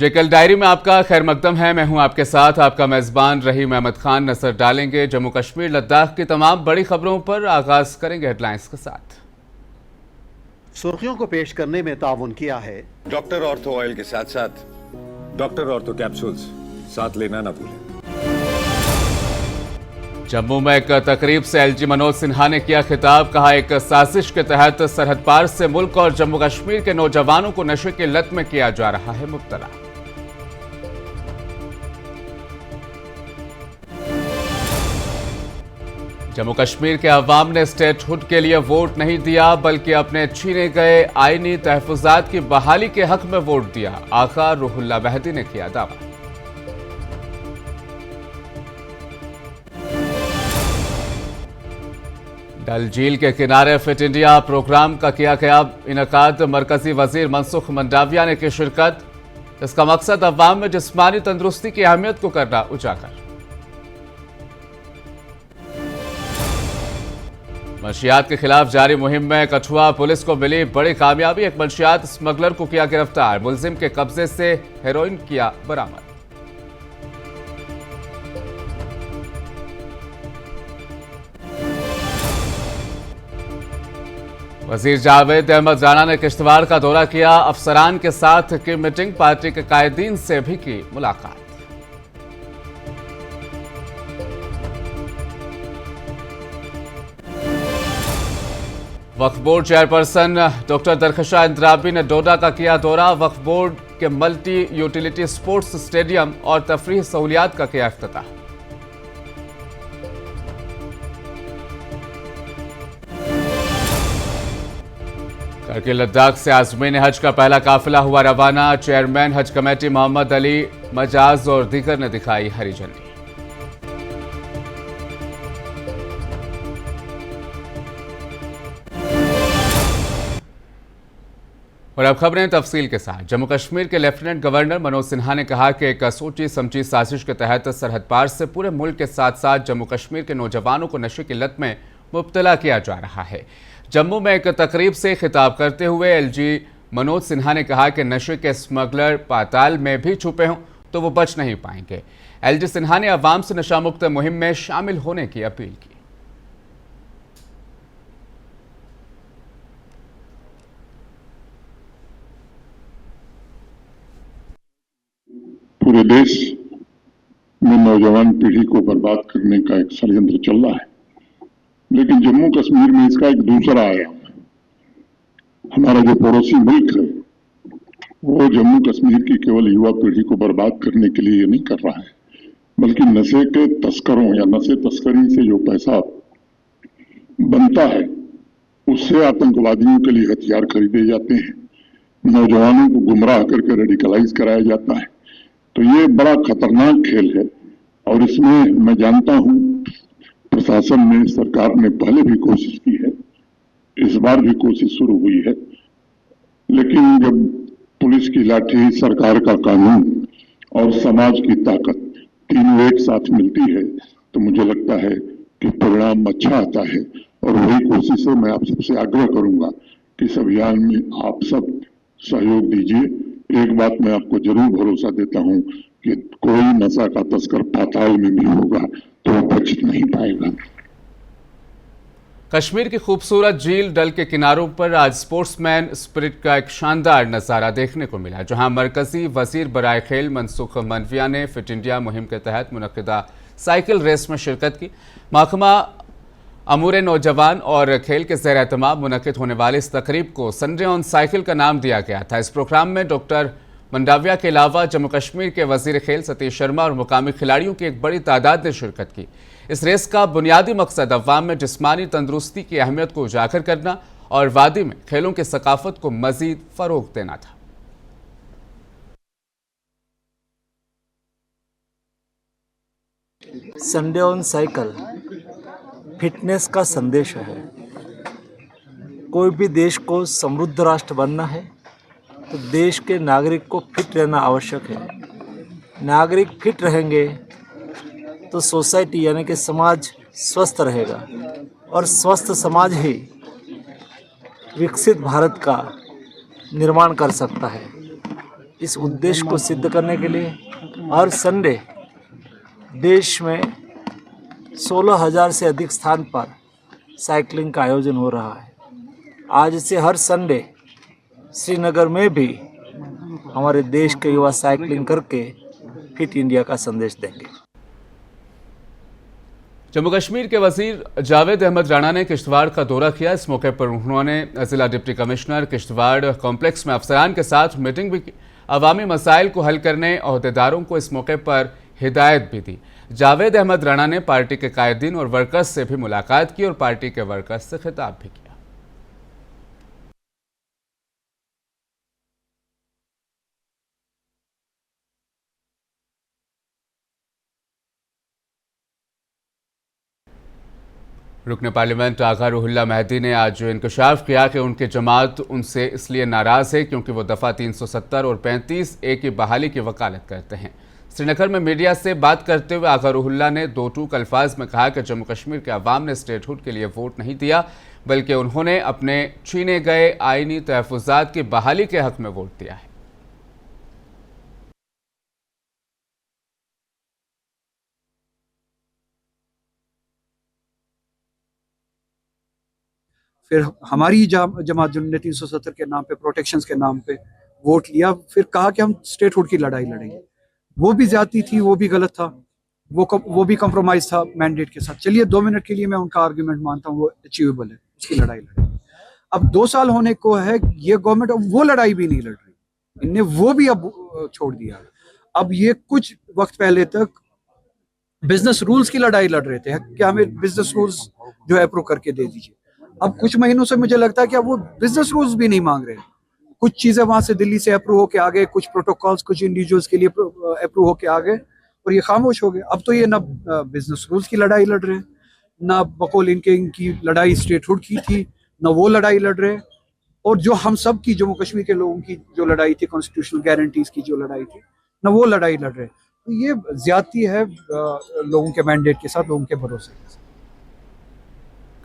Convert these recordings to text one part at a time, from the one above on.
क्लिकल diary में आपका खैर मकदम है। मैं हूं आपके साथ आपका मेजबान रहीम अहमद खान। नजर डालेंगे जम्मू कश्मीर लद्दाख की तमाम बड़ी खबरों पर। आगाज करेंगे हेडलाइंस के साथ। सुर्खियों को पेश करने में ताउन किया है डॉक्टर ऑर्थो ऑयल के साथ साथ डॉक्टर ऑर्थो कैप्सूल्स साथ लेना ना भूलें। जम्मू में एक तकरीब से एलजी मनोज सिन्हा ने किया खिताब। कहा, एक साजिश के तहत सरहद पार से मुल्क और जम्मू कश्मीर के नौजवानों को नशे की लत में किया जा रहा है मुब्तला। जम्मू कश्मीर के अवाम ने स्टेटहुड के लिए वोट नहीं दिया, बल्कि अपने छीने गए आईनी तहफुजात की बहाली के हक में वोट दिया। आका रूहुल्लाह मेहदी ने किया दावा। डल झील के किनारे फिट इंडिया प्रोग्राम का किया गया इनकाद। मरकजी वजीर मनसुख मंडाविया ने की शिरकत। इसका मकसद अवाम में जिस्मानी तंदुरुस्ती की अहमियत को करना उजागर। मंशियात के खिलाफ जारी मुहिम में कठुआ पुलिस को मिली बड़ी कामयाबी। एक मंशियात स्मगलर को किया गिरफ्तार। मुलजिम के कब्जे से हेरोइन किया बरामद। वजीर जावेद अहमद राणा ने किश्तवाड़ का दौरा किया। अफसरान के साथ की मीटिंग। पार्टी के कायदीन से भी की मुलाकात। वक्फ बोर्ड चेयरपर्सन डॉक्टर दरखशा इंद्राबी ने डोडा का किया दौरा। वक्फ बोर्ड के मल्टी यूटिलिटी स्पोर्ट्स स्टेडियम और तफरीह सहूलियात का किया इफ्तिताह। करगिल लद्दाख से आजमीन हज का पहला काफिला हुआ रवाना। चेयरमैन हज कमेटी मोहम्मद अली मजाज और दीगर ने दिखाई हरी झंडी। और अब खबरें तफसील के साथ। जम्मू कश्मीर के लेफ्टिनेंट गवर्नर मनोज सिन्हा ने कहा कि एक सोची समझी साजिश के तहत सरहद पार से पूरे मुल्क के साथ साथ जम्मू कश्मीर के नौजवानों को नशे की लत में मुब्तला किया जा रहा है। जम्मू में एक तकरीब से खिताब करते हुए एलजी मनोज सिन्हा ने कहा कि नशे के स्मगलर पाताल में भी छुपे हों तो वो बच नहीं पाएंगे। एलजी सिन्हा ने अवाम से नशा मुक्त मुहिम में शामिल होने की अपील की। पूरे देश में नौजवान पीढ़ी को बर्बाद करने का एक षड्यंत्र चल रहा है, लेकिन जम्मू कश्मीर में इसका एक दूसरा आयाम है। हमारा जो पड़ोसी मुल्क है वो जम्मू कश्मीर की केवल युवा पीढ़ी को बर्बाद करने के लिए नहीं कर रहा है, बल्कि नशे के तस्करों या नशे तस्करी से जो पैसा बनता है उससे आतंकवादियों के लिए हथियार खरीदे जाते हैं, नौजवानों को गुमराह करके रेडिकलाइज कराया जाता है। तो ये बड़ा खतरनाक खेल है और इसमें मैं जानता हूं प्रशासन ने, सरकार ने पहले भी कोशिश की है, इस बार भी कोशिश शुरू हुई है, लेकिन जब पुलिस की लाठी, सरकार का कानून और समाज की ताकत तीनों एक साथ मिलती है तो मुझे लगता है कि परिणाम अच्छा आता है। और वही कोशिश है। मैं आप सबसे आग्रह करूंगा कि इस अभियान में आप सब सहयोग दीजिए। एक बात मैं आपको जरूर भरोसा देता हूं कि कोई नशा का तस्कर पाताल में भी होगा तो वो बच नहीं पाएगा। कश्मीर की खूबसूरत झील डल के किनारों पर आज स्पोर्ट्समैन स्पिरिट का एक शानदार नजारा देखने को मिला, जहां मरकजी वजीर बराए खेल मनसुख मंडाविया ने फिट इंडिया मुहिम के तहत मुनक्किदा साइकिल रेस में शिरकत की। महकमा अमूर नौजवान और खेल के ज़ेर एहतमाम मुनक्किद होने वाली इस तकरीब को संडे ऑन साइकिल का नाम दिया गया था। इस प्रोग्राम में डॉक्टर मंडाविया के अलावा जम्मू कश्मीर के वजीर खेल सतीश शर्मा और मुकामी खिलाड़ियों की एक बड़ी तादाद ने शिरकत की। इस रेस का बुनियादी मकसद अवाम में जिस्मानी तंदुरुस्ती की अहमियत को उजागर करना और वादी में खेलों की सकाफत को मजीद फरोग देना था। संडे ऑन साइकिल फिटनेस का संदेश है। कोई भी देश को समृद्ध राष्ट्र बनना है तो देश के नागरिक को फिट रहना आवश्यक है। नागरिक फिट रहेंगे तो सोसाइटी यानी कि समाज स्वस्थ रहेगा और स्वस्थ समाज ही विकसित भारत का निर्माण कर सकता है। इस उद्देश्य को सिद्ध करने के लिए हर संडे देश में 16,000 से अधिक स्थान पर साइकिलिंग का आयोजन हो रहा है। आज से हर संडे श्रीनगर में भी हमारे देश के युवा साइकिलिंग करके फिट इंडिया का संदेश देंगे। जम्मू कश्मीर के वजीर जावेद अहमद राणा ने किश्तवाड़ का दौरा किया। इस मौके पर उन्होंने जिला डिप्टी कमिश्नर किश्तवाड़ कॉम्प्लेक्स में अफसरान के साथ मीटिंग भी की। अवामी मसाइल को हल करने अहदेदारों को इस मौके पर हिदायत भी दी। जावेद अहमद राणा ने पार्टी के कायदीन और वर्कर्स से भी मुलाकात की और पार्टी के वर्कर्स से खिताब भी किया। रुकन पार्लियामेंट आगा रुहुल्ला मेहदी ने आज इंकशाफ किया कि उनकी जमात उनसे इसलिए नाराज है क्योंकि वो दफ़ा 370 और 35A की बहाली की वकालत करते हैं। श्रीनगर में मीडिया से बात करते हुए आगा रुहुल्ला ने दो टूक अल्फाज में कहा कि जम्मू कश्मीर के अवाम ने स्टेटहुड के लिए वोट नहीं दिया, बल्कि उन्होंने अपने छीने गए आईनी तहफ़्फ़ुज़ात की बहाली के हक में वोट दिया है। फिर हमारी जमात जिन्होंने 370 के नाम पे, प्रोटेक्शंस के नाम पे वोट लिया, फिर कहा कि हम स्टेटहुड की लड़ाई लड़ेंगे। वो भी ज्यादती थी, वो भी गलत था, वो भी कॉम्प्रोमाइज था मैंडेट के साथ। चलिए 2 मिनट के लिए मैं उनका आर्ग्यूमेंट मानता हूँ, वो अचीवेबल है, उसकी लड़ाई लड़ेंगे। अब 2 साल होने को है, ये गवर्नमेंट अब वो लड़ाई भी नहीं लड़ रही, इनने वो भी अब छोड़ दिया। अब ये कुछ वक्त पहले तक बिजनेस रूल्स की लड़ाई लड़ रहे थे कि हमें बिजनेस रूल्स जो है अप्रूव करके दे दीजिए। अब कुछ महीनों से मुझे लगता है कि अब वो बिजनेस रूल्स भी नहीं मांग रहे। कुछ चीजें वहां से दिल्ली से अप्रूव होके आ गए, कुछ प्रोटोकॉल्स कुछ इंडिविजुअल्स के लिए अप्रूव होके आ गए और ये खामोश हो गए। अब तो ये ना बिजनेस रूल्स की लड़ाई लड़ रहे, ना बकौल इनकी लड़ाई स्टेटहुड की थी, ना वो लड़ाई लड़ रहे। और जो हम सब की, जम्मू कश्मीर के लोगों की जो लड़ाई थी, कॉन्स्टिट्यूशनल गारंटीज की जो लड़ाई थी, ना वो लड़ाई लड़ रहे। तो ये ज्यादती है लोगों के मैंडेट के साथ, लोगों के भरोसे के साथ।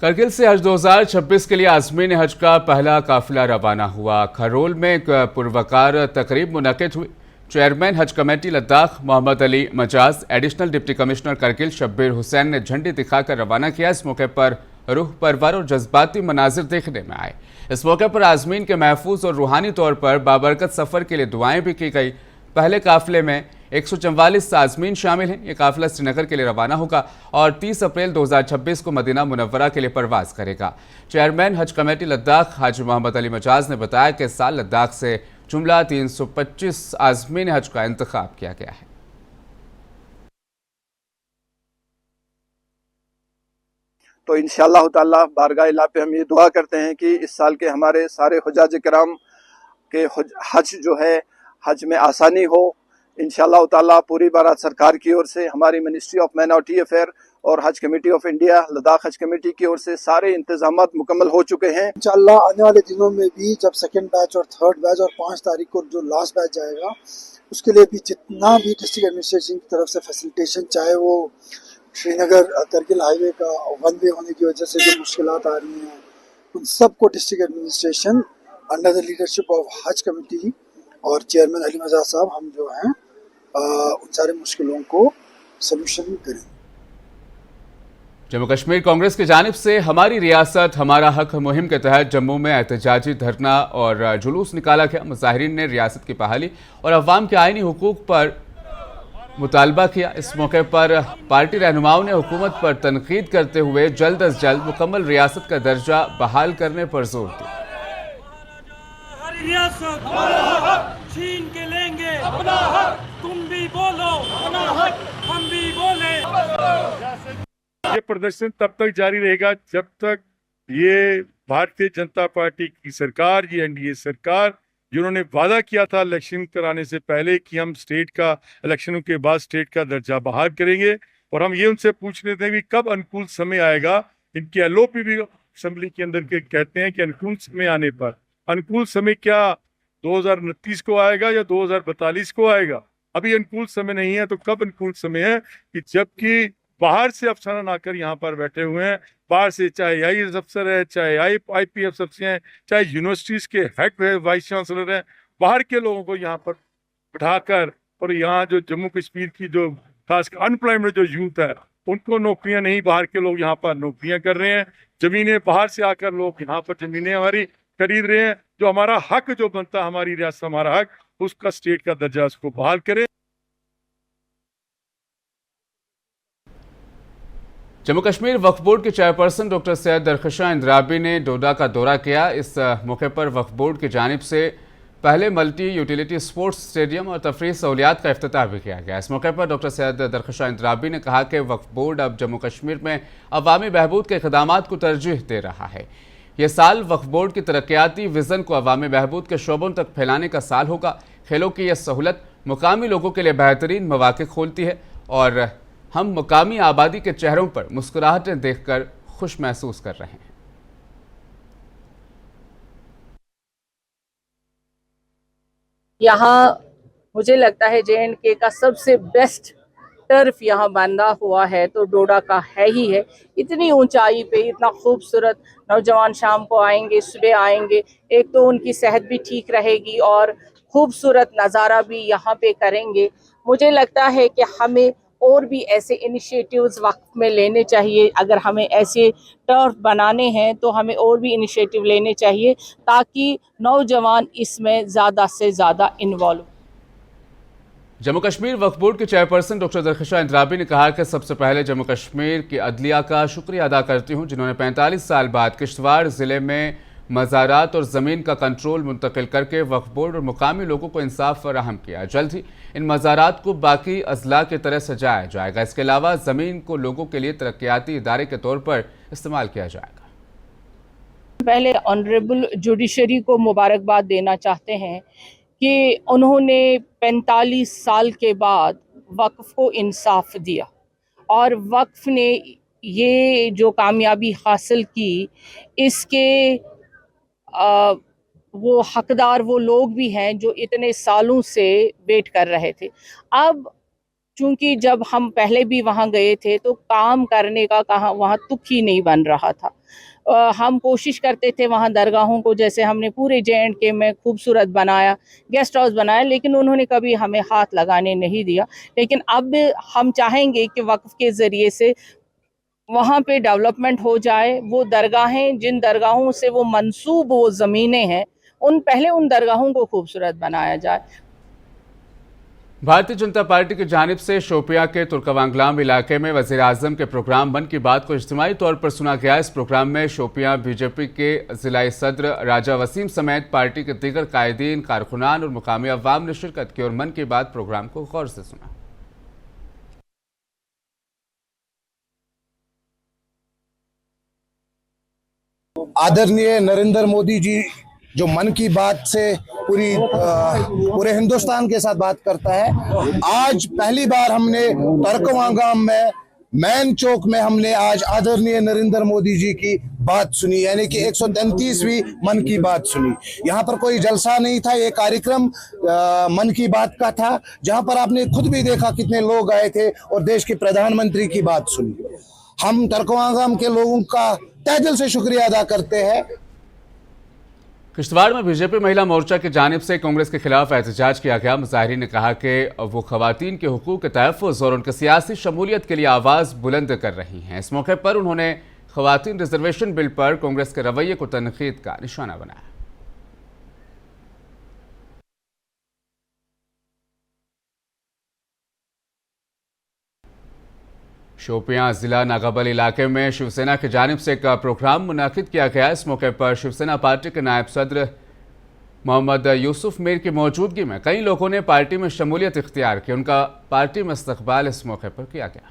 करगिल से हज 2026 के लिए आज़मीन हज का पहला काफिला रवाना हुआ। खरोल में एक पुरवकार तकरीब मुनक़िद हुई। Chairman Haj committee Ladakh Mohammad Ali Majaz, additional deputy commissioner Kargil Shabbir Hussain ने झंडी दिखाकर रवाना किया। इस मौके पर रूह परवर और जज्बाती मनाजिर देखने में आए। इस मौके पर आज़मीन के महफूज और रूहानी तौर पर बाबरकत सफ़र के लिए दुआएं भी की गई। पहले काफिले में 144 आज़मीन शामिल हैं। ये काफिला श्रीनगर के लिए रवाना होगा और 30 अप्रैल 2026 को मदीना मुनव्वरा के लिए परवाज करेगा। चेयरमैन हज कमेटी लद्दाख हाजी मोहम्मद अली मजाज ने बताया कि इस साल लद्दाख से जुमला 325 आज़मीन हज का इंतखाब किया गया है। तो इंशाअल्लाह ताला बारगाह इलाह पे हम ये दुआ करते हैं कि इस साल के हमारे सारे हुज्जाज किराम के हज जो है, हज में आसानी हो। इंशाअल्लाह ताला पूरी भारत सरकार की ओर से, हमारी मिनिस्ट्री ऑफ माइनॉरिटी अफेयर और हज कमेटी ऑफ इंडिया, लद्दाख हज कमेटी की ओर से सारे इंतजामात मुकम्मल हो चुके हैं। इंशाअल्लाह आने वाले दिनों में भी जब सेकंड बैच और थर्ड बैच और 5 तारीख को जो लास्ट बैच जाएगा, उसके लिए भी जितना भी डिस्ट्रिक्ट एडमिनिस्ट्रेशन की तरफ से फैसिलिटेशन, चाहे वो श्रीनगर करगिल हाईवे का 1 वे होने की वजह से जो मुश्किलात आ रही हैं, उन सबको district administration under the leadership of हज कमेटी और चेयरमैन अली मजाज साहब, हम जो हैं उन सारे मुश्किलों को सलूशन करें। जम्मू कश्मीर कांग्रेस की जानिब से हमारी रियासत हमारा हक मुहिम के तहत जम्मू में एहतजाजी धरना और जुलूस निकाला गया। मुजाहिरीन ने रियासत की बहाली और अवाम के आईनी हुकूक पर मुतालबा किया। इस मौके पर पार्टी रहनुमाओं ने हुकूमत पर तनकीद करते हुए जल्द अज जल्द मुकम्मल रियासत का दर्जा बहाल करने पर जोर दिया। छीन के लेंगे अपना हक, तुम भी बोलो अपना हक, हम भी बोले। ये प्रदर्शन तब तक जारी रहेगा जब तक ये भारतीय जनता पार्टी की सरकार, ये एनडीए सरकार, जिन्होंने वादा किया था इलेक्शन कराने से पहले कि हम स्टेट का, इलेक्शनों के बाद स्टेट का दर्जा बहाल करेंगे, और हम ये उनसे पूछ रहे थे कि कब अनुकूल समय आएगा। इनके एलओपी भी असेंबली के अंदर के कहते हैं कि अनुकूल समय आने पर, अनुकूल समय क्या 2029 को आएगा या 2042 को आएगा? अभी अनुकूल समय नहीं है, तो कब अनुकूल समय है? कि जबकि बाहर से अफसरान आकर यहाँ पर बैठे हुए हैं, बाहर से चाहे आईएएस अफसर है, चाहे आईपीएस अफसर हैं, चाहे यूनिवर्सिटीज के हेड वाइस चांसलर हैं, बाहर के लोगों को यहाँ पर बिठाकर, और यहाँ जो जम्मू कश्मीर की जो खास अनएम्प्लॉयमेंट जो यूथ है उनको नौकरियां नहीं, बाहर के लोग यहाँ पर नौकरियां कर रहे हैं, जमीनें बाहर से आकर लोग यहाँ पर जमीनें हमारी खरीद रहे हैं। जो हमारा हक जो बनता है, हमारी रियासत हमारा हक, उसका स्टेट का दर्जा उसको बहाल करें। जम्मू कश्मीर वक्फ बोर्ड के चेयरपर्सन डॉक्टर सैयद दरख्शां इंद्राबी ने डोडा का दौरा किया। इस मौके पर वक्फ बोर्ड की जानिब से पहले मल्टी यूटिलिटी स्पोर्ट्स स्टेडियम और तफरीह सहूलियात का इफ्तिताह भी किया गया। इस मौके पर डॉक्टर सैयद दरख्शां इंद्राबी ने कहा कि वक्फ बोर्ड अब जम्मू कश्मीर में अवामी बहबूद के इक़दामात को तरजीह दे रहा है। ये साल वक्फ बोर्ड की तरक्याती विज़न को अवामी बहबूद के शोबों तक फैलाने का साल होगा। खेलों की यह सहूलत मुकामी लोगों के लिए बेहतरीन मौक़े खोलती है और हम मुकामी आबादी के चेहरों पर मुस्कुराहटें देखकर खुश महसूस कर रहे हैं। यहाँ मुझे लगता है JNK का सबसे बेस्ट टर्फ यहाँ बंधा हुआ है तो डोडा का है ही है। इतनी ऊंचाई पे इतना खूबसूरत, नौजवान शाम को आएंगे, सुबह आएंगे, एक तो उनकी सेहत भी ठीक रहेगी और खूबसूरत नज़ारा भी यहाँ पे करेंगे। मुझे लगता है कि हमें और भी ऐसे इनिशिएटिव्स वक्त में लेने चाहिए। अगर हमें ऐसे टर्फ बनाने हैं तो हमें और भी इनिशिएटिव लेने चाहिए ताकि नौजवान इसमें ज़्यादा से ज़्यादा इन्वॉल्व। जम्मू कश्मीर वक्फ बोर्ड के चेयरपर्सन डॉक्टर दरख्शां इंद्राबी ने कहा कि सबसे पहले जम्मू कश्मीर की अदलिया का शुक्रिया अदा करती हूँ जिन्होंने 45 साल बाद किश्तवाड़ ज़िले में मज़ारात और ज़मीन का कंट्रोल मुंतकिल करके वक्फ बोर्ड और मुकामी लोगों को इंसाफ फराहम किया। जल्द ही इन मज़ारात को बाकी अजला की तरह सजाया जाएगा। इसके अलावा ज़मीन को लोगों के लिए तरक्याती इदारे के तौर पर इस्तेमाल किया जाएगा। पहले ऑनरेबल जुडिशरी को मुबारकबाद देना चाहते हैं कि उन्होंने 45 साल के बाद वक्फ को इंसाफ दिया और वक्फ ने ये जो कामयाबी हासिल की, इसके वो हकदार वो लोग भी हैं जो इतने सालों से वेट कर रहे थे। अब चूंकि जब हम पहले भी वहाँ गए थे तो काम करने का कहाँ वहाँ तुक ही नहीं बन रहा था। हम कोशिश करते थे वहाँ दरगाहों को, जैसे हमने पूरे JNK में खूबसूरत बनाया, गेस्ट हाउस बनाया, लेकिन उन्होंने कभी हमें हाथ लगाने नहीं दिया। लेकिन अब हम चाहेंगे कि वक्फ के ज़रिए से वहाँ पे डेवलपमेंट हो जाए। वो दरगाहें, जिन दरगाहों से वो मंसूब वो ज़मीनें हैं, पहले उन दरगाहों को खूबसूरत बनाया जाए। भारतीय जनता पार्टी की जानिब से शोपियां के तुर्कवांगलाम इलाके में वज़ीर आज़म के प्रोग्राम मन की बात को इज्तिमाई तौर पर सुना गया। इस प्रोग्राम में शोपियां BJP के ज़िला सदर राजा वसीम समेत पार्टी के दीगर कायदीन, कारकुनान और मुकामी अवाम ने शिरकत की और मन की बात प्रोग्राम को गौर से सुना। आदरणीय नरेंद्र मोदी जी जो मन की बात से पूरे हिंदुस्तान के साथ बात करता है, आज पहली बार हमने तुर्कवांगलाम में मैन चौक में हमने आज आदरणीय नरेंद्र मोदी जी की बात सुनी, यानी कि 133वीं मन की बात सुनी। यहाँ पर कोई जलसा नहीं था, ये कार्यक्रम मन की बात का था, जहाँ पर आपने खुद भी देखा कितने लोग आए थे और देश के प्रधानमंत्री की बात सुनी। हम तुर्कवांगलाम के लोगों का तहे दिल से शुक्रिया अदा करते हैं। किश्तवाड़ में BJP महिला मोर्चा की जानिब से कांग्रेस के खिलाफ एहतजाज किया गया। मुजाहिरीन ने कहा कि वो खवातीन के हुकूक के तहफ़्फ़ुज़ और उनकी सियासी शमूलियत के लिए आवाज़ बुलंद कर रही हैं। इस मौके पर उन्होंने खवातीन रिजर्वेशन बिल पर कांग्रेस के रवैये को तनकीद का निशाना बनाया। शोपियां जिला नागाबल इलाके में शिवसेना की जानिब से एक प्रोग्राम मुनाकिद किया गया। इस मौके पर शिवसेना पार्टी के नायब सदर मोहम्मद यूसुफ मीर की मौजूदगी में कई लोगों ने पार्टी में शमूलियत इख्तियार की। उनका पार्टी में इस्तकबाल इस मौके पर किया गया।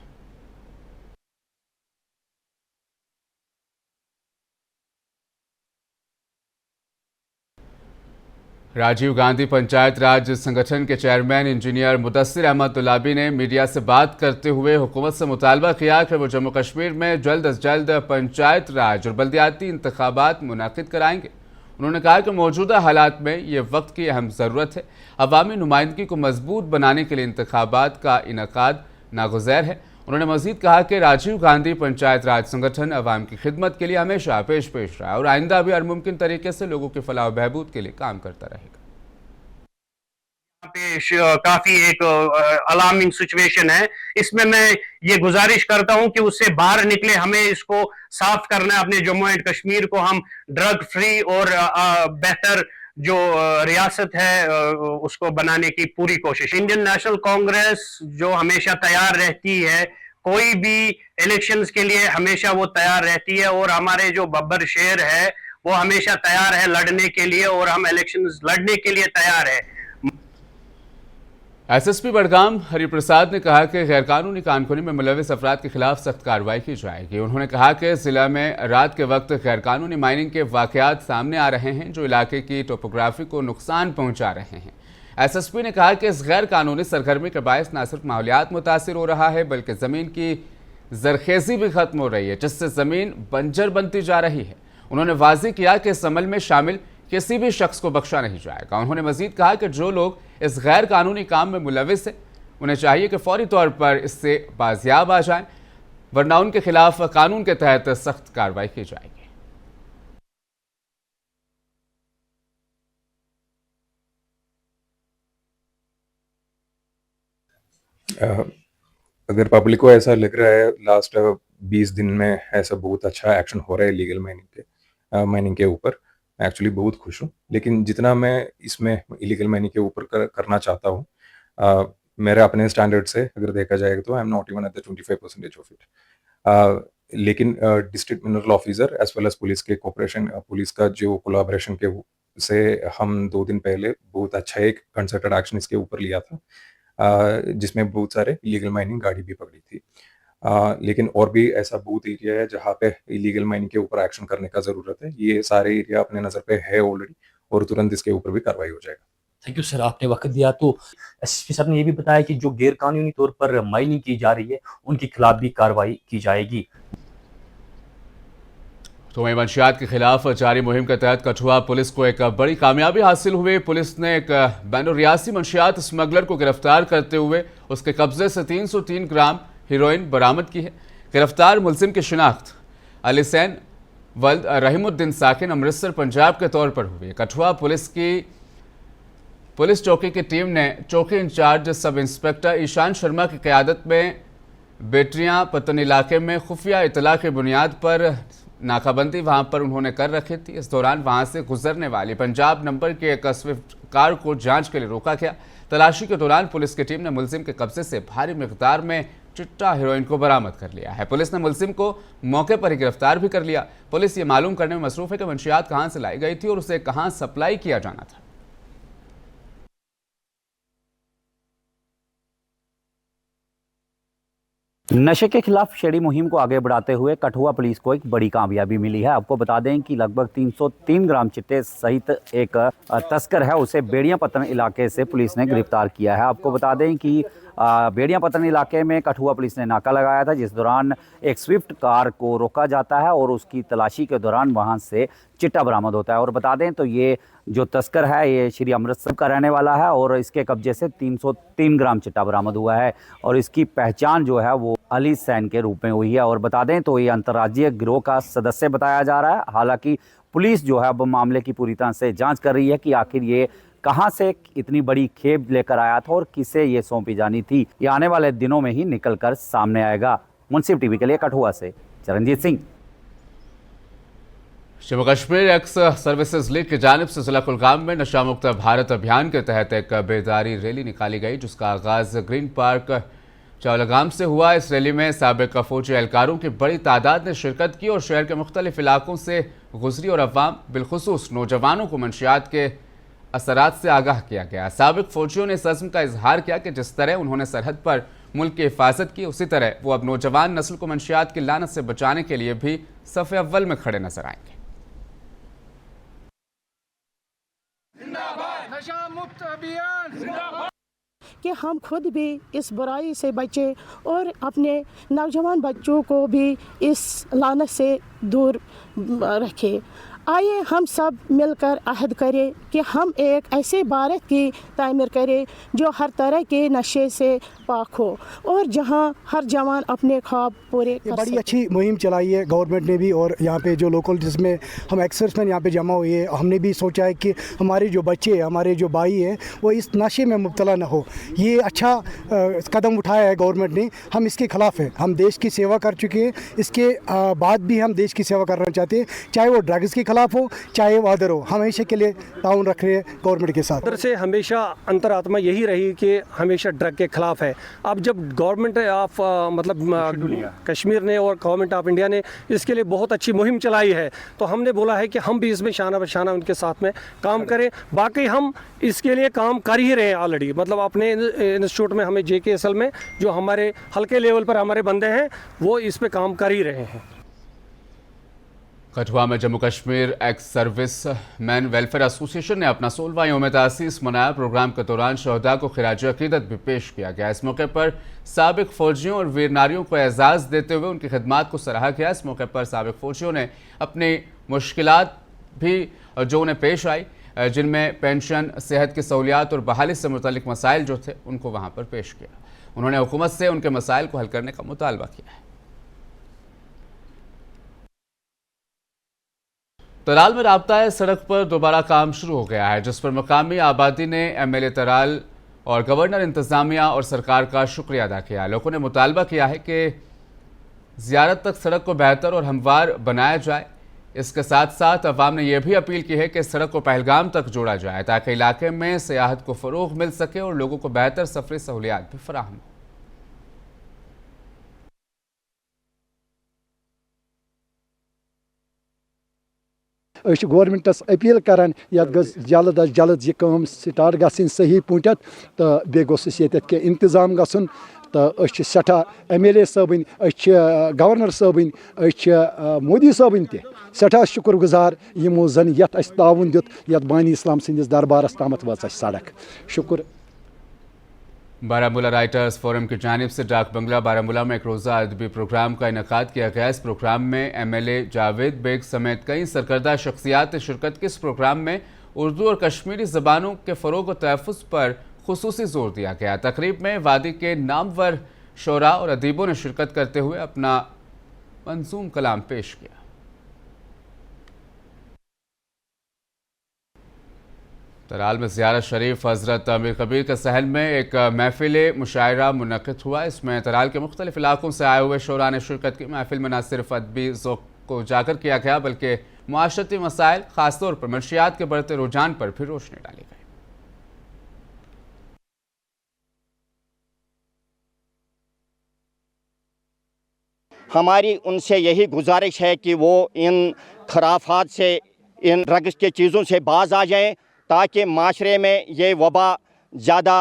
राजीव गांधी पंचायत राज संगठन के चेयरमैन इंजीनियर मुदस्सिर अहमद दुलाबी ने मीडिया से बात करते हुए हुकूमत से मुतालबा किया कि वो जम्मू कश्मीर में जल्द अज जल्द पंचायत राज और बल्दियाती इंतखाबात मुनाकिद कराएंगे। उन्होंने कहा कि मौजूदा हालात में ये वक्त की अहम ज़रूरत है। अवामी नुमाइंदगी को मजबूत बनाने के लिए इंतखाबात का इनेकाद नागुज़ैर है। उन्होंने मज़ीद कहा कि राजीव गांधी पंचायत राज संगठन अवाम की खिदमत के लिए हमेशा पेश रहा है और आइंदा भी हर मुमकिन तरीके से लोगों के फलाह व बहबूद के लिए काम करता रहेगा। काफी एक अलार्मिंग सिचुएशन है। इसमें मैं ये गुजारिश करता हूं कि उससे बाहर निकले, हमें इसको साफ करना है। अपने जम्मू एंड कश्मीर को हम ड्रग फ्री और बेहतर जो रियासत है उसको बनाने की पूरी कोशिश। इंडियन नेशनल कांग्रेस जो हमेशा तैयार रहती है, कोई भी इलेक्शंस के लिए हमेशा वो तैयार रहती है, और हमारे जो बब्बर शेर है वो हमेशा तैयार है लड़ने के लिए, और हम इलेक्शंस लड़ने के लिए तैयार है। एसएसपी बडगाम हरिप्रसाद ने कहा कि गैरकानूनी कानखुनी में मुलविस अफराद के खिलाफ सख्त कार्रवाई की जाएगी। उन्होंने कहा कि जिला में रात के वक्त गैरकानूनी माइनिंग के वाकयात सामने आ रहे हैं जो इलाके की टोपोग्राफी को नुकसान पहुंचा रहे हैं। एसएसपी ने कहा कि इस गैर कानूनी सरगर्मी के बायस न सिर्फ माहौलियात मुतासिर हो रहा है बल्कि ज़मीन की जरखेज़ी भी खत्म हो रही है, जिससे ज़मीन बंजर बनती जा रही है। उन्होंने वाज़ेह किया कि इस अमल में शामिल किसी भी शख्स को बख्शा नहीं जाएगा। उन्होंने मजीद कहा कि जो लोग इस गैर कानूनी काम में मुलविस हैं उन्हें चाहिए कि फौरी तौर पर इससे बाजियाब आ जाएं, वरना उनके खिलाफ कानून के तहत सख्त कार्रवाई की जाएगी। अगर पब्लिक को ऐसा लग रहा है लास्ट 20 दिन में ऐसा बहुत अच्छा एक्शन हो रहा है लीगल माइनिंग के ऊपर, मैं एक्चुअली बहुत खुश हूँ। लेकिन जितना मैं इसमें इलीगल माइनिंग के ऊपर करना चाहता हूँ, मेरे अपने स्टैंडर्ड से अगर देखा जाएगा तो I am not even at the 25% of it. लेकिन district mineral officer as well as police के कोऑपरेशन, पुलिस का जो कोलैबोरेशन के से हम 2 दिन पहले बहुत अच्छा एक कंसर्टेड एक्शन इसके ऊपर लिया था, जिसमें बहुत सारे इलीगल माइनिंग गाड़ी भी पकड़ी थी। लेकिन और भी ऐसा बहुत एरिया है जहाँ पे इलीगल माइनिंग के ऊपर एक्शन करने का ज़रूरत है। ये सारे एरिया अपने नज़र पे है ऑलरेडी, और तुरंत इसके ऊपर भी कार्रवाई हो जाएगा। थैंक यू सर, आपने वक्त दिया। तो एसपी साहब ने ये भी बताया कि जो गैर कानूनी तौर पर माइनिंग की जा रही है उनके खिलाफ भी कार्रवाई की जाएगी। तो वहीं मंशियात के खिलाफ जारी मुहिम के तहत कठुआ पुलिस को एक बड़ी कामयाबी हासिल हुई। पुलिस ने एक बैनुरियासी मंशियात स्मगलर को गिरफ्तार करते हुए उसके कब्जे से 303 ग्राम हीरोइन बरामद की है। गिरफ्तार मुलजिम की शिनाख्त अलीसैन वल्द रहीमुद्दीन साकिन अमृतसर पंजाब के तौर पर हुई। कठुआ पुलिस की पुलिस चौकी की टीम ने चौकी in charge sub inspector Ishan Sharma की क़यादत में बेटरियां पतन इलाके में खुफिया इतला की बुनियाद पर नाकाबंदी वहां पर उन्होंने कर रखी थी। इस दौरान वहां से गुजरने वाली पंजाब नंबर की एक स्विफ्ट कार को जांच के लिए रोका गया। तलाशी के दौरान पुलिस की टीम ने मुलजिम के कब्जे से भारी मिकदार में चिट्टा हेरोइन को बरामद कर लिया है। पुलिस ने मुलजिम को मौके पर ही गिरफ्तार भी कर लिया। पुलिस ये मालूम करने में मसरूफ है कि मंशियात कहां से लाई गई थी और उसे कहां सप्लाई किया जाना था। नशे के खिलाफ छेड़ी मुहिम को आगे बढ़ाते हुए कठुआ पुलिस को एक बड़ी कामयाबी मिली है। आपको बता दें कि लगभग 303 ग्राम चिट्टे सहित एक तस्कर है, उसे बेड़िया पत्तन इलाके से पुलिस ने गिरफ्तार किया है। आपको बता दें कि बेड़िया पत्तन इलाके में कठुआ पुलिस ने नाका लगाया था, जिस दौरान एक स्विफ्ट कार को रोका जाता है और उसकी तलाशी के दौरान वहां से चिट्टा बरामद होता है। और बता दें तो ये जो तस्कर है ये श्री अमृतसर का रहने वाला है और इसके कब्जे से 303 ग्राम चिट्टा बरामद हुआ है और इसकी पहचान जो है वो अली सैन के रूप में हुई है। और बता दें तो ये अंतर्राज्यीय गिरोह का सदस्य बताया जा रहा है। हालांकि पुलिस जो है अब मामले की पूरी तरह से जांच कर रही है कि आखिर ये कहां से इतनी बड़ी खेप लेकर आया था और किसे ये सौंपी जानी थी। ये आने वाले दिनों में ही निकल कर सामने आएगा। मुंसिफ टीवी के लिए कठुआ से Charanjit Singh. Jammu Kashmir x services league की जानिब से जिला कुलगाम में नशा मुक्त भारत अभियान के तहत एक बेदारी रैली निकाली गई, जिसका आगाज ग्रीन पार्क चौलगाम से हुआ। इस रैली में साबिक फौजी एहलकारों की बड़ी तादाद ने शिरकत की और शहर के मुख्तलिफ इलाकों से गुजरी और अवाम बिलखुसूस नौजवानों को मंशियात के असरात से आगाह किया गया। साबिक फौजियों ने इस अज़्म का इजहार किया कि जिस तरह उन्होंने सरहद पर मुल्क की हिफाजत की, उसी तरह वो अब नौजवान नस्ल को मंशियात की लानत से बचाने के लिए भी सफ़े अव्वल में खड़े नजर आएंगे। नशा मुक्त अभियान कि हम खुद भी इस बुराई से बचें और अपने नौजवान बच्चों को भी इस लानत से दूर रखें। आइए हम सब मिलकर अहद करें कि हम एक ऐसे भारत की तामीर करें जो हर तरह के नशे से पाक हो और जहां हर जवान अपने ख्वाब पूरे कर बड़ी अच्छी मुहिम चलाई है गवर्नमेंट ने भी, और यहाँ पे जो लोकल जिसमें हम एक्सर्समैन यहाँ पे जमा हुए हैं, हमने भी सोचा है कि हमारे जो बच्चे हमारे जो भाई हैं वो इस नशे में मुब्तला ना हो। ये अच्छा कदम उठाया है गवर्नमेंट ने, हम इसके ख़िलाफ़ हैं। हम देश की सेवा कर चुके हैं, इसके बाद भी हम देश की सेवा करना चाहते हैं, चाहे वो ड्रग्स के खिलाफ हो चाहे वो अदर हो, हमेशा के लिए ताउन रख रहे हैं गवर्नमेंट के साथ। अंदर से हमेशा अंतरात्मा यही रही कि हमेशा ड्रग के खिलाफ है। अब जब गवर्नमेंट ऑफ कश्मीर ने और गवर्नमेंट ऑफ इंडिया ने इसके लिए बहुत अच्छी मुहिम चलाई है, तो हमने बोला है कि हम भी इसमें शाना बशाना उनके साथ में काम करें। बाकी हम इसके लिए काम कर ही रहे हैं ऑलरेडी, मतलब अपने इंस्टीट्यूट में हमें JKSL में जो हमारे हल्के लेवल पर हमारे बंदे हैं वो इस पे काम कर ही रहे हैं। कठुआ में Jammu Kashmir ex service man welfare association ने अपना 16वां यौम तासीस मनाया। प्रोग्राम के दौरान शहदा को खिराज अकीदत भी पेश किया गया। इस मौके पर साबिक फौजियों और वीर नारियों को एजाज़ देते हुए उनकी खिदमात को सराहा गया। इस मौके पर साबिक फौजियों ने अपनी मुश्किलात भी जो उन्हें पेश आई, जिनमें पेंशन, सेहत की सहूलियात और बहाली से मुतल्लिक मसाइल जो थे उनको वहाँ पर पेश किया। उन्होंने हुकूमत से उनके मसाइल को हल करने का मुतालबा किया है। तराल में राब्ता सड़क पर दोबारा काम शुरू हो गया है, जिस पर मकामी आबादी ने MLA तराल और गवर्नर इंतजामिया और सरकार का शुक्रिया अदा किया। लोगों ने मुतालबा किया है कि ज़ियारत तक सड़क को बेहतर और हमवार बनाया जाए। इसके साथ साथ अवाम ने यह भी अपील की है कि सड़क को पहलगाम तक जोड़ा जाए ताकि इलाके में सियाहत को फ़रोग़ मिल सके और लोगों को बेहतर सफरी सहूलियात भी फराहम हो। गवर्नमेंटस अपील करान जल्द अज जल्द यह काम स्टार्ट गई सही पाट तो बे गोस ये इंतजाम गन तो सठा MLA साबन गवर्नर साबन मोदी साबन सठा शुक्र गुजार यमो जन ये ताउन दित ये बानी इस्लाम सिंदिस दरबारस तामत वाच सड़क। शुक्र। बारामूला राइटर्स फोरम की जानिब से डाक बंगला बारामूला में एक रोज़ा अदबी प्रोग्राम का इनेकाद किया गया। इस प्रोग्राम में MLA जावेद बेग समेत कई सरकर्दा शख्सियात ने शिरकत की। इस प्रोग्राम में उर्दू और कश्मीरी ज़बानों के फ़रोग़ और तहफ़्फ़ुज़ पर खुसूसी जोर दिया गया। तकरीब में वादी के नामवर शोरा और अदीबों ने शिरकत करते हुए अपना मंजूम कलाम पेश किया। तराल में ज़ियारत शरीफ हज़रत अमीर कबीर के सहन में एक महफिल मुशायरा मुनक़िद हुआ। इसमें तराल के मुख्तलिफ इलाकों से आए हुए शोरा ने शिरकत की। महफिल में न सिर्फ अदबी ज़ौक़ को उजागर किया गया बल्कि मुआशरती मसाइल, ख़ासतौर पर मंशियात के बढ़ते रुझान पर भी रोशनी डाली गई। हमारी उनसे यही गुजारिश है कि वो इन खराफात से, इन ड्रग्स के चीज़ों से बाज आ जाएं ताकि माशरे में ये वबा ज़्यादा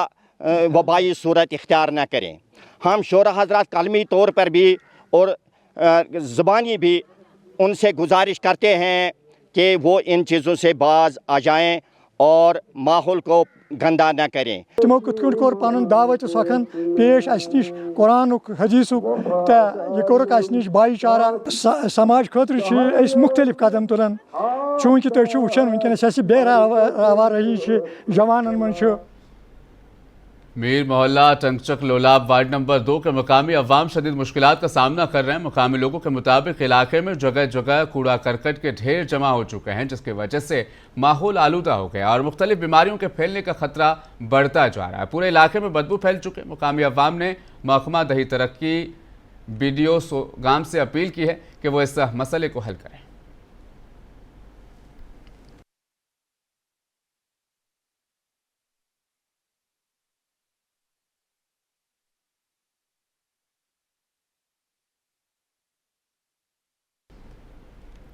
वबाई सूरत इख्तियार न करें। हम शोरा हज़रात कलमी तौर पर भी और ज़बानी भी उनसे गुजारिश करते हैं कि वो इन चीज़ों से बाज आ जाएं और माहौल को गंदा न करें। तमो कुछ कोर पन दावत सखन पेश अस निश कुरान हदीसुक तो यह कोरक अस निश भाईचारा समाज खतर मुख्तलिफ कदम तुलान चूंकि तुम वुचान वनकस बेरावारही जवानन मन। मीर मोहल्ला टंगचक लोलाब वार्ड नंबर 2 के मकामी अवाम शदीद मुश्किलात का सामना कर रहे हैं। मकामी लोगों के मुताबिक इलाके में जगह जगह कूड़ा करकट के ढेर जमा हो चुके हैं, जिसकी वजह से माहौल आलूदा हो गया और मुख्तलिफ बीमारियों के फैलने का खतरा बढ़ता जा रहा है। पूरे इलाके में बदबू फैल चुके। मकामी अवाम ने महकमा दही तरक्की BDO गाम से अपील की है कि वो इस मसले को हल करें।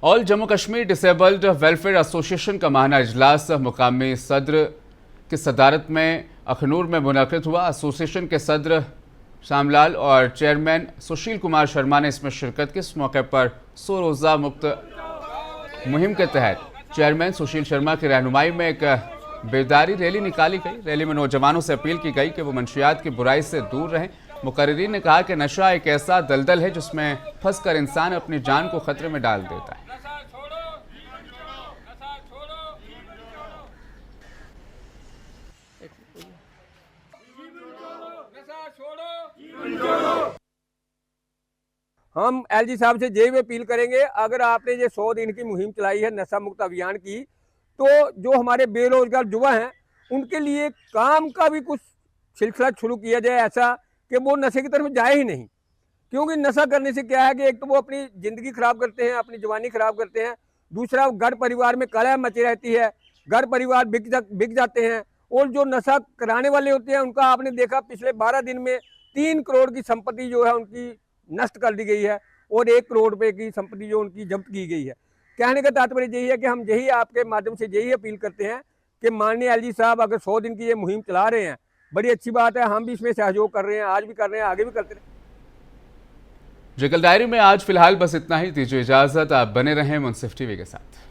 All Jammu Kashmir disabled welfare association का माहाना इजलास मुकामी सदर की सदारत में अखनूर में मुनक़िद हुआ। एसोसिएशन के सदर श्यामलाल और चेयरमैन सुशील कुमार शर्मा ने इसमें शिरकत की। इस मौके पर 100 रोज़ा मुफ्त मुहिम के तहत चेयरमैन सुशील शर्मा की रहनुमाई में एक बेदारी रैली निकाली गई। रैली में नौजवानों से अपील की गई कि वो मंशियात की बुराई से दूर रहें। मुकर्रिरीन ने कहा कि नशा एक ऐसा दलदल है जिसमें फंसकर इंसान अपनी जान को खतरे में डाल देता है। हम एलजी साहब से यही अपील करेंगे, अगर आपने ये 100 दिन की मुहिम चलाई है नशा मुक्त अभियान की, तो जो हमारे बेरोजगार युवा हैं उनके लिए काम का भी कुछ सिलसिला शुरू किया जाए, ऐसा कि वो नशे की तरफ जाए ही नहीं। क्योंकि नशा करने से क्या है कि एक तो वो अपनी ज़िंदगी खराब करते हैं, अपनी जवानी खराब करते हैं, दूसरा घर परिवार में कलह मची रहती है, घर परिवार बिक जाते हैं। और जो नशा कराने वाले होते हैं उनका आपने देखा पिछले 12 दिन में 3 करोड़ की संपत्ति जो है उनकी नष्ट कर दी गई है और 1 करोड़ रुपए की संपत्ति जो उनकी जब्त की गई है। कहने का तात्पर्य यही है कि हम यही आपके माध्यम से यही अपील करते हैं कि माननीय एलजी साहब अगर 100 दिन की ये मुहिम चला रहे हैं, बड़ी अच्छी बात है, हम भी इसमें सहयोग कर रहे हैं, आज भी कर रहे हैं, आगे भी करते रहें। जिगल डायरी में आज फिलहाल बस इतना ही। दीजिए इजाजत, आप बने रहें मुंसिफ टीवी के साथ।